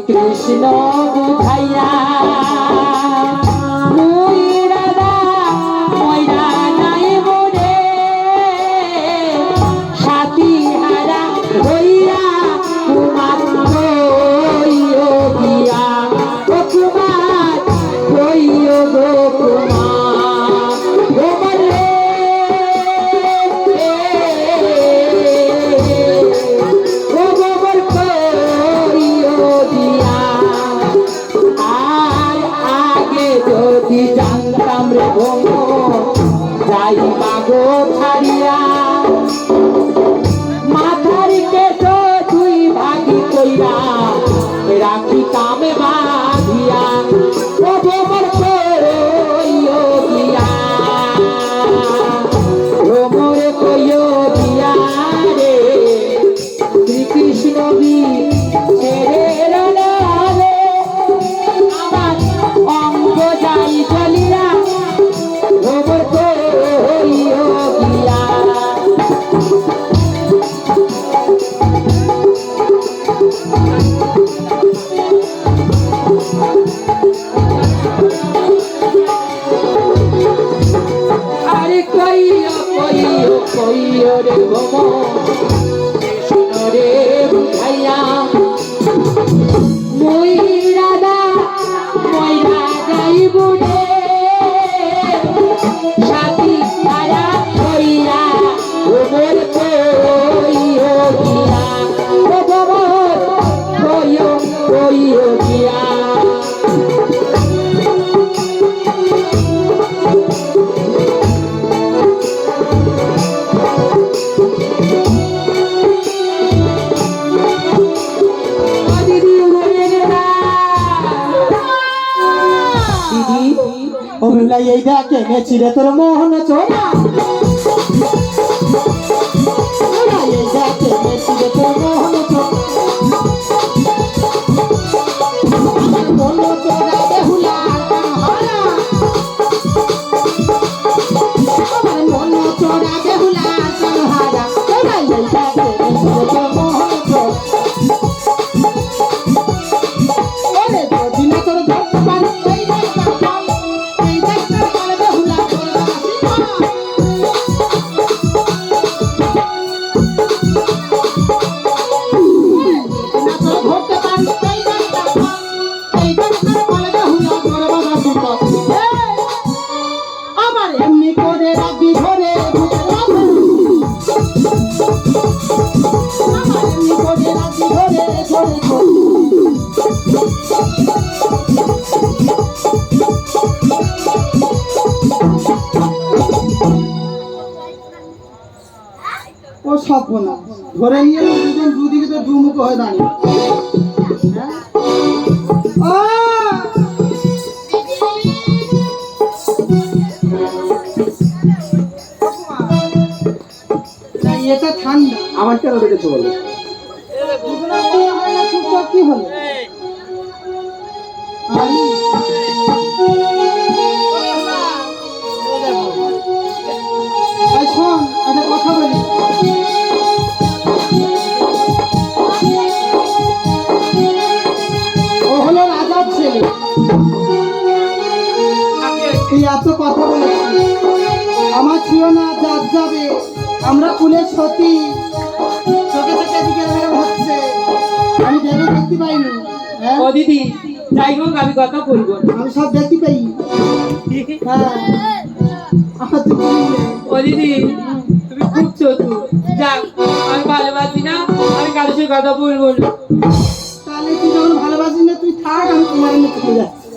কৃষ্ণ বুঝাইয়া মুই রাধা ময়রা যাইব রে সাথী হারা হইয়া কুমার হইও গিয়া ও কুমার হইও গো কুমার গোবর রে ও গোবর করিও দিয়া আর আগে যদি জানতাম রে ভঙ্গ যাইবা গো ছাড়িয়া মাথার কেশ তুই ভাগি কইরা রাখি কামে বাঁধিয়া ও গোবর কইও দিয়া গোবর কইও দিয়া রে শ্রীকৃষ্ণ বি ছেড়ে রলে আমার অঙ্গ যাই চলিয়া গোবর কইও দিয়া আরে কইও রে ভোমো কৃষ্ণ রে বুঝাইয়া মুই রাধা ময়রা যাইব রে সাথী হারা হইয়া গোবর কইও গিয়া ও গোবর কইও গিয়া অমলা এই দেখে নেছিরে তোর মোহন চোরা এই দেখে নেছিরে তোর মোহন চোরা মন চোরা বেহুলা হারা আমার মন চোরা বেহুলা হারা এই দেখে নেছিরে তোর মোহন চোরা ওরে দিন তোর ভগবান আমার এমনি করে রাখবি ধরে আমার এমনি করে রাখবি ধরে ও সব না ধরে নিয়ে দুজন দুদিকে তো দুমুখ হয়ে দাঁড়িয়ে এটা ঠান্ডা আমার কেন দেখেছো বলো? চুপচাপ কি হলো শোন একটা কথা বলি ও হলো রাজার ছেলে তুই এত কথা বলেছিস আমার ছিল না যার যাবে আমরা কুলের সতী চোখে চোখে দিকে এরকম হচ্ছে আমি ভেবে দেখতে পাইনি হ্যাঁ? ও দিদি যাই হোক আমি কথা বলবো না। আমি সব দেখতে পাই হ্যাঁ আমার তো বলিনি। ও দিদি তুমি খুব চতু যাক আমি ভালোবাসি না আমি কারোর সাথে কথা বলবো না তাহলে তুই যখন ভালোবাসিস না তুই থাক আমি তোমার এনে চলে যাচ্ছি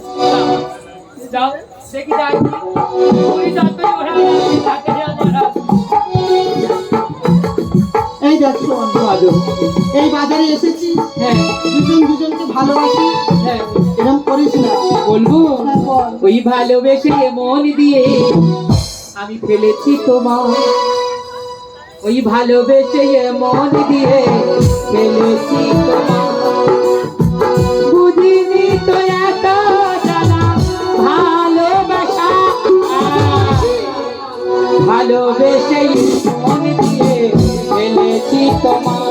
যাও দেখি যাই ওই যতই ওরা থাকে এই দেখ শোন এই বাজারে এসেছি হ্যাঁ দুজন দুজনকে ভালোবাসি হ্যাঁ এরকম করিস না বলবো হ্যাঁ, বল। ওই ভালোবেসে মন দিয়ে আমি ফেলেছি তোমার ওই ভালোবেসে মন দিয়ে ফেলেছি তোমার বুঝিনি তো এত জানা ভালোবাসা ভালোবেসে মন দিয়ে ফেলেছি তোমার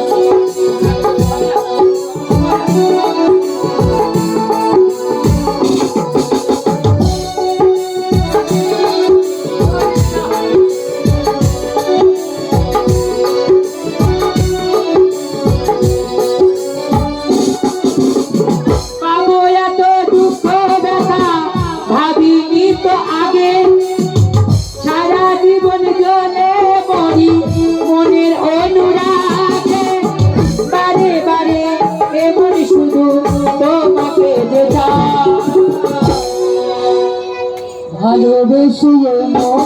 ভালোবেসে মন